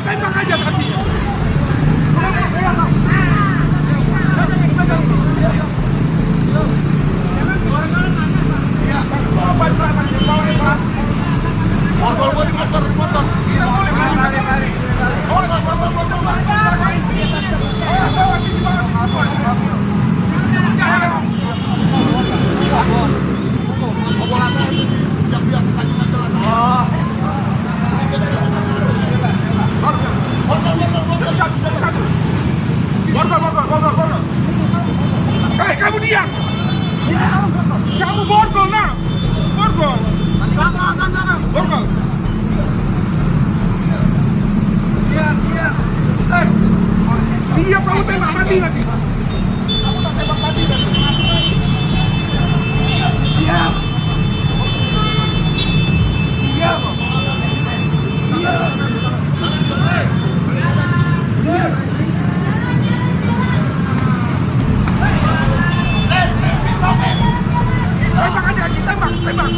tembak aja kakinya. Borgol. Hei, kamu diam. Kamu borgol, nah. Borgol. Borgol. Diam, kamu tembak mati nanti. Kamu tak tembak mati nanti. Diam. Diam. Tembak aja, tembak.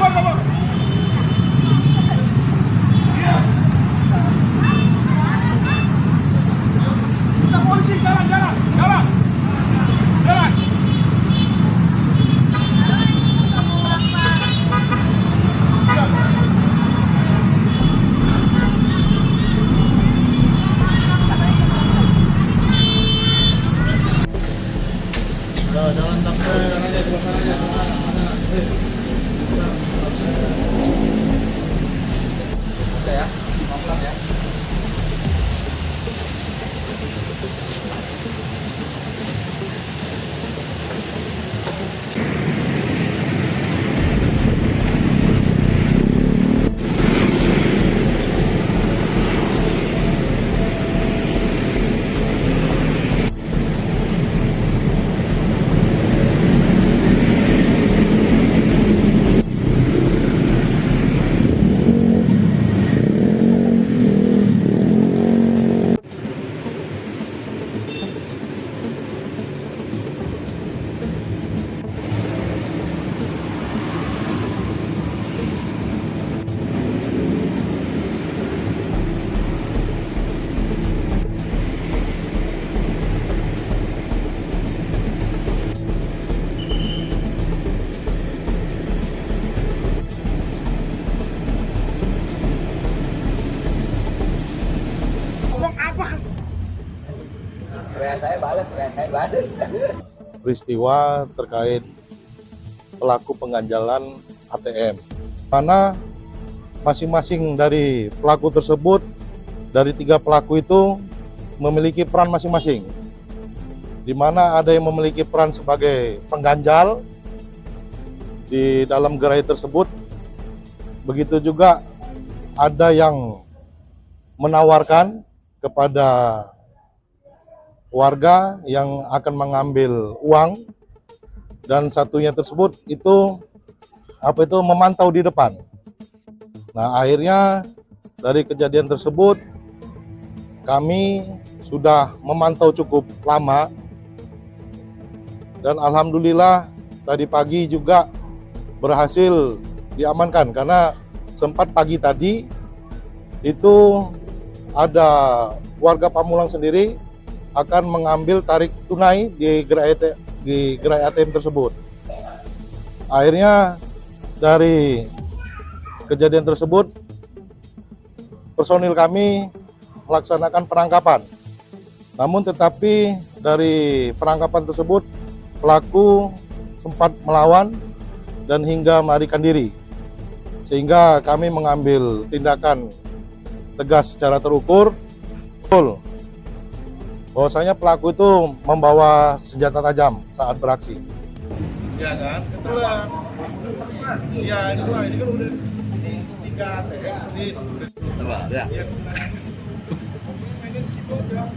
Borgol. Kita polisi, jalan. Saya balas. Peristiwa terkait pelaku pengganjalan ATM, mana masing-masing dari pelaku tersebut, dari 3 pelaku itu memiliki peran masing-masing, di mana ada yang memiliki peran sebagai pengganjal di dalam gerai tersebut, begitu juga ada yang menawarkan kepada warga yang akan mengambil uang, dan satunya tersebut itu memantau di depan. Nah, akhirnya dari kejadian tersebut kami sudah memantau cukup lama, dan alhamdulillah tadi pagi juga berhasil diamankan, karena sempat pagi tadi itu ada warga Pamulang sendiri akan mengambil tarik tunai di gerai ATM tersebut. Akhirnya dari kejadian tersebut personil kami melaksanakan penangkapan. Namun tetapi dari penangkapan tersebut pelaku sempat melawan dan hingga melarikan diri, sehingga kami mengambil tindakan tegas secara terukur. Bahwasanya pelaku itu membawa senjata tajam saat beraksi. Ya kan? Itulah. Iya, ini kan udah 3 ATM sih. Coba, ya. Mainin di situ aja.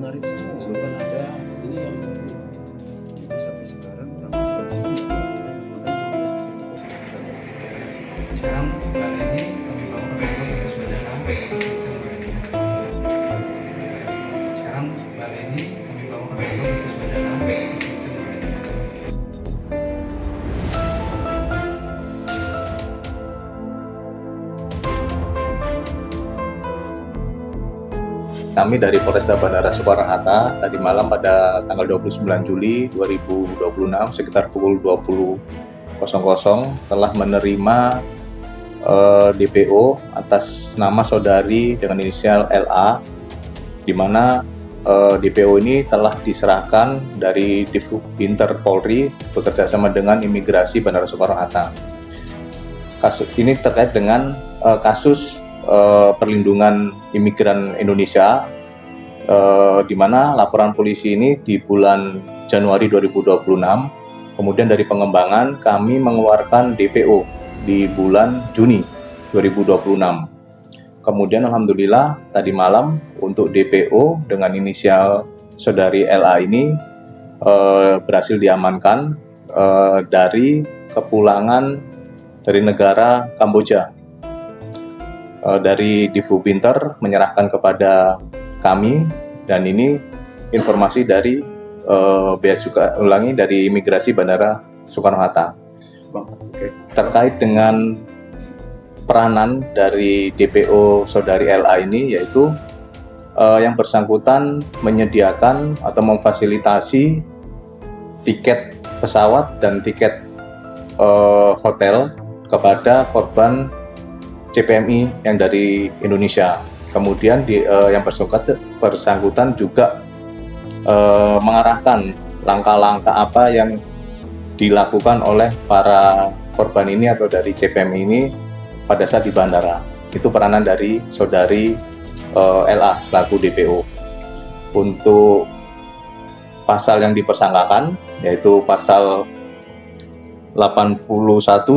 menarik semua. Bukan ada ini yang jadi sampai sekarang Sekarang kali ini kami bawa ke Bogor saudara. Sekarang kali ini kami bawa ke Bogor saudara. Kami dari Polresta Bandara Soekarno-Hatta tadi malam pada tanggal 29 Juli 2026 sekitar pukul 20.00 telah menerima DPO atas nama saudari dengan inisial LA, di mana DPO ini telah diserahkan dari Divbinter Polri bekerjasama dengan Imigrasi Bandara Soekarno-Hatta. Kasus ini terkait dengan kasus perlindungan imigran Indonesia, di mana laporan polisi ini di bulan Januari 2026, kemudian dari pengembangan kami mengeluarkan DPO di bulan Juni 2026. Kemudian alhamdulillah tadi malam untuk DPO dengan inisial saudari LA ini berhasil diamankan dari kepulangan dari negara Kamboja. Dari Divbinter menyerahkan kepada kami, dan ini informasi dari Bea Cukai ulangi dari Imigrasi Bandara Soekarno-Hatta. Terkait dengan peranan dari DPO saudari LA ini, yaitu yang bersangkutan menyediakan atau memfasilitasi tiket pesawat dan tiket hotel kepada korban CPMI yang dari Indonesia. Kemudian yang bersangkutan juga mengarahkan langkah-langkah apa yang dilakukan oleh para korban ini atau dari CPMI ini pada saat di bandara. Itu peranan dari saudari LA selaku DPO. Untuk pasal yang dipersangkakan yaitu pasal 81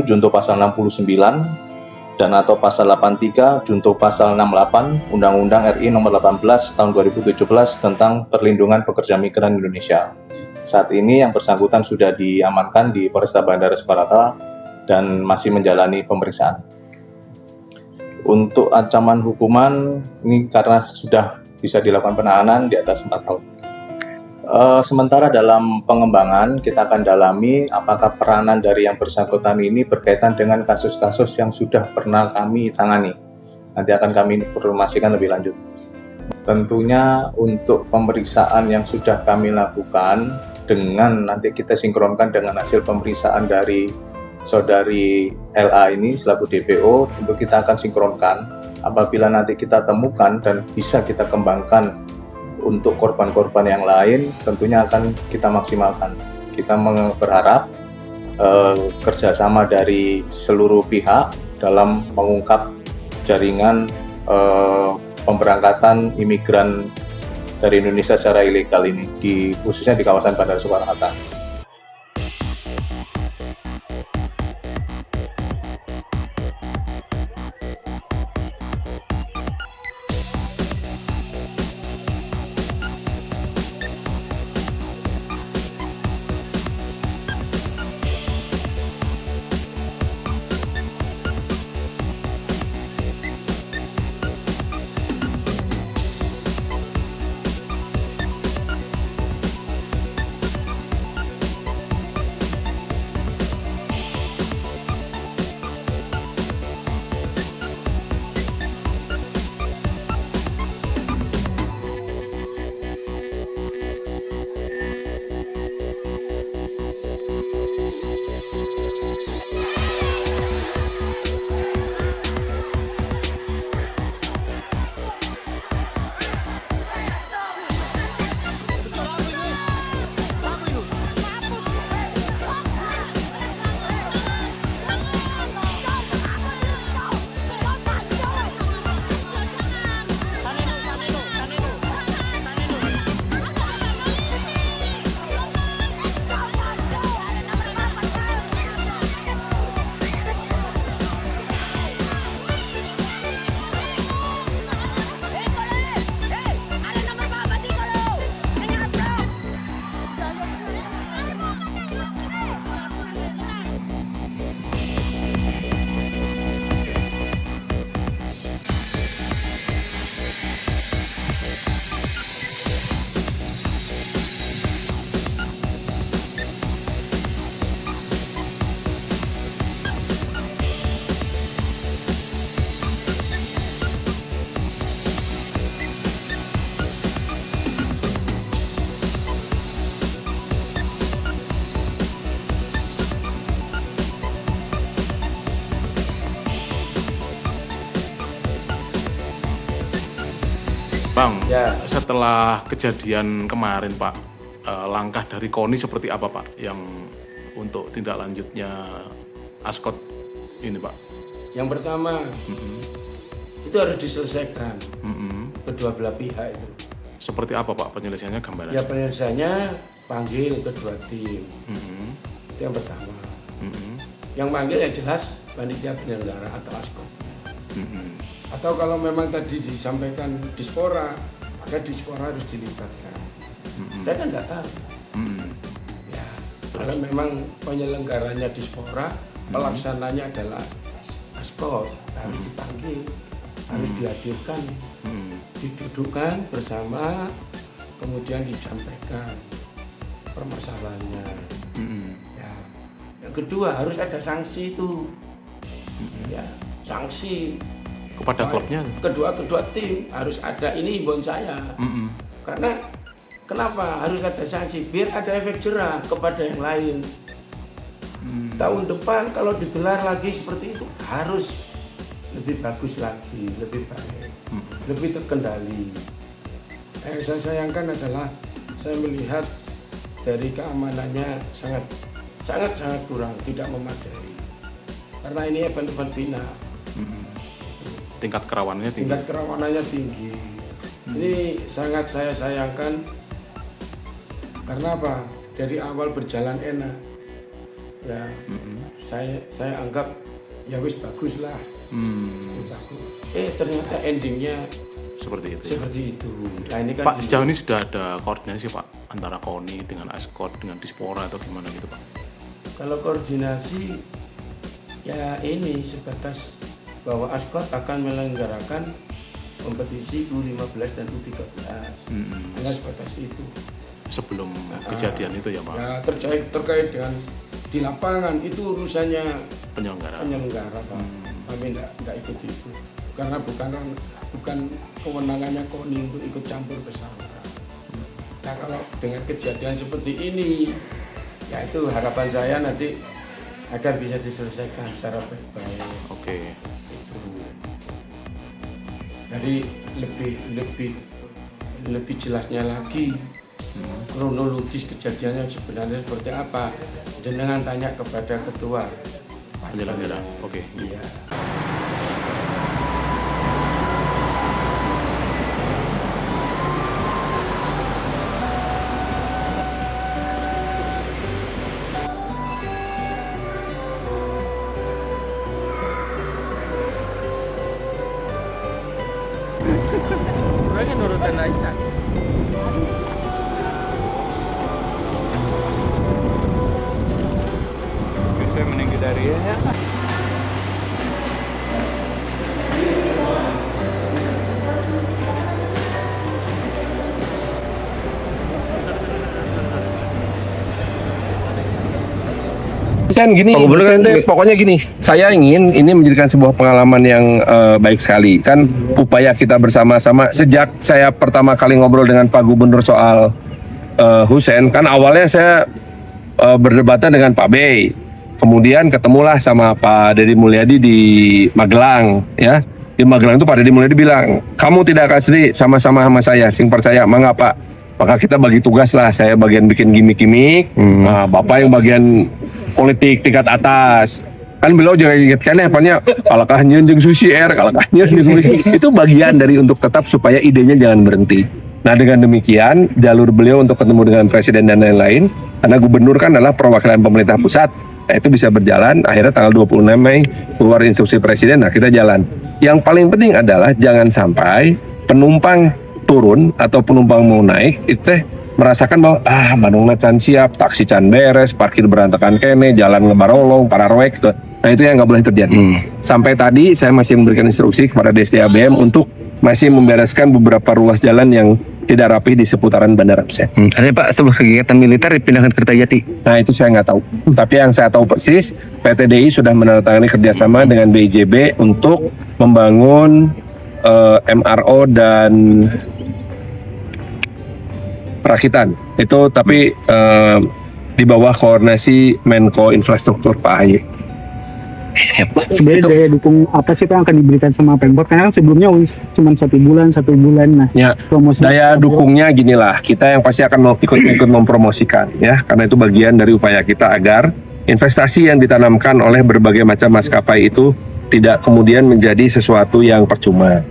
junto pasal 69 dan atau pasal 83 junto pasal 68 Undang-Undang RI nomor 18 tahun 2017 tentang perlindungan pekerja migran Indonesia. Saat ini yang bersangkutan sudah diamankan di Polresta Bandara Soekarno-Hatta dan masih menjalani pemeriksaan. Untuk ancaman hukuman ini karena sudah bisa dilakukan penahanan di atas 4 tahun. Sementara dalam pengembangan kita akan dalami apakah peranan dari yang bersangkutan ini berkaitan dengan kasus-kasus yang sudah pernah kami tangani. Nanti akan kami informasikan lebih lanjut. Tentunya untuk pemeriksaan yang sudah kami lakukan dengan nanti kita sinkronkan dengan hasil pemeriksaan dari saudari LA ini selaku DPO, tentu kita akan sinkronkan apabila nanti kita temukan dan bisa kita kembangkan untuk korban-korban yang lain, tentunya akan kita maksimalkan. Kita berharap kerjasama dari seluruh pihak dalam mengungkap jaringan pemberangkatan imigran dari Indonesia secara ilegal ini, khususnya di kawasan Bandara Soekarno-Hatta. Bang, Ya. setelah kejadian kemarin Pak, langkah dari KONI seperti apa Pak yang untuk tindak lanjutnya Ascot ini Pak? Yang pertama, itu harus diselesaikan kedua belah pihak itu. Seperti apa Pak penyelesaiannya gambaran? Ya penyelesaiannya panggil kedua tim. Itu yang pertama. Yang panggil yang jelas panitia penyelenggara atau Ascot. Atau kalau memang tadi disampaikan Dispora, maka Dispora harus dilibatkan. Saya kan nggak tahu. Ya, kalau memang penyelenggaranya Dispora, pelaksananya adalah Ascot, harus dipanggil, harus dihadirkan, didudukkan bersama, kemudian disampaikan permasalahannya. Ya. Yang kedua harus ada sanksi itu, ya sanksi Kepada klubnya? kedua tim harus ada. Ini himbauan saya. Karena kenapa harus ada sanksi? Biar ada efek jerah kepada yang lain. Tahun depan kalau digelar lagi seperti itu harus lebih bagus lagi, lebih baik, lebih terkendali. Yang saya sayangkan adalah saya melihat dari keamanannya sangat kurang, tidak memadai. Karena ini event-event final. Tingkat kerawanannya tinggi. Tingkat kerawanannya tinggi. Ini sangat saya sayangkan. Karena apa? Dari awal berjalan enak. Ya, saya anggap ya wis bagus lah. Bagus. Ternyata endingnya Seperti itu. seperti itu. Nah, ini kan Pak, sejauh ini sudah ada koordinasi Pak antara KONI dengan Ascot dengan Dispora atau gimana gitu Pak? kalau koordinasi ya ini sebatas bahwa Ascot akan menyelenggarakan kompetisi U15 dan U13. Hanya sebatas itu. Sebelum kejadian itu ya Pak? Ya, terkait dengan di lapangan itu urusannya Penyelenggara. Pak. Kami tidak ikut itu. Karena bukan kewenangannya KONI untuk ikut campur ke sana. Nah, kalau dengan kejadian seperti ini, ya itu harapan saya nanti agar bisa diselesaikan secara baik-baik. Oke. Jadi lebih jelasnya lagi kronologis kejadiannya sebenarnya seperti apa. Jenengan tanya kepada ketua Penyelenggara. Oke. Iya. Mereka nurutin Aisyah. Bisa meninggi dari ya. Kan gini, Pak Gubernur kan pokoknya gini, saya ingin ini menjadikan sebuah pengalaman yang baik sekali. Kan upaya kita bersama-sama sejak saya pertama kali ngobrol dengan Pak Gubernur soal Husein, kan awalnya saya berdebatan dengan Pak Bey, kemudian ketemulah sama Pak Deddy Mulyadi di Magelang, ya. Di Magelang itu Pak Deddy Mulyadi bilang, kamu tidak akan sendiri, sama-sama sama saya, sing percaya, mengapa? Maka kita bagi tugas lah, saya bagian bikin gimmick-gimmick, nah, Bapak yang bagian politik tingkat atas. Kan beliau juga ingatkan apanya, kalahkah nyeun jeung Susi R, kalahkah nyeun jeung Susi. Itu bagian dari untuk tetap supaya idenya jangan berhenti. Nah dengan demikian, jalur beliau untuk ketemu dengan presiden dan lain-lain, karena gubernur kan adalah perwakilan pemerintah pusat, nah itu bisa berjalan, akhirnya tanggal 26 Mei keluar instruksi presiden, nah kita jalan. Yang paling penting adalah jangan sampai penumpang turun atau penumpang mau naik itu merasakan bahwa Bandung can siap, taksi can beres, parkir berantakan kene, jalan ngebarolong, pararoek gitu. Nah itu yang nggak boleh terjadi. Sampai tadi saya masih memberikan instruksi kepada DSTABM untuk masih membereskan beberapa ruas jalan yang tidak rapi di seputaran Bandara Husein. Ada Pak, sebuah kegiatan militer dipindahkan ke Kertajati. Nah itu saya nggak tahu. Tapi yang saya tahu persis, PT DI sudah menandatangani kerjasama dengan BIJB untuk membangun MRO dan perakitan itu, tapi di bawah koordinasi Menko Infrastruktur Pak Ahy. Siap. Sebenarnya daya dukung apa sih Pak yang akan diberikan sama Pemkot? Karena kan sebelumnya cuma 1 bulan. Nah, Ya, promosi daya dukungnya ginilah, kita yang pasti akan ikut mempromosikan ya, karena itu bagian dari upaya kita agar investasi yang ditanamkan oleh berbagai macam maskapai itu tidak kemudian menjadi sesuatu yang percuma.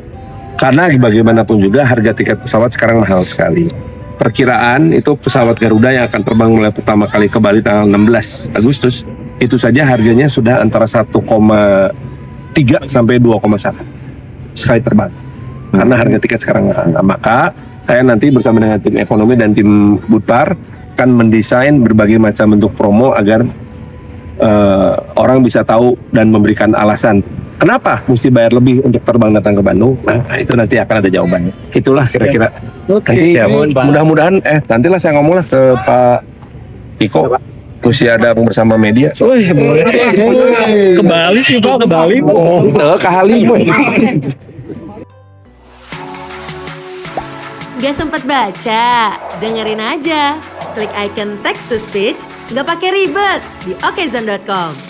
Karena bagaimanapun juga harga tiket pesawat sekarang mahal sekali. Perkiraan itu pesawat Garuda yang akan terbang mulai pertama kali ke Bali tanggal 16 Agustus, itu saja harganya sudah antara 1,3 sampai 2,1 sekali terbang. Karena harga tiket sekarang mahal. Nah, maka saya nanti bersama dengan tim ekonomi dan tim Budpar akan mendesain berbagai macam bentuk promo agar orang bisa tahu dan memberikan alasan kenapa mesti bayar lebih untuk terbang datang ke Bandung. Nah, itu nanti akan ada jawabannya. Itulah kira-kira. Oke. Ya, mudah-mudahan nantilah saya ngomong lah ke Pak Iko. Mesti ada bersama media. Ke Bali sih Pak, ke Bali. Ke Halim. Gak sempat baca? Dengerin aja. Klik icon text to speech, gak pakai ribet di okezone.com.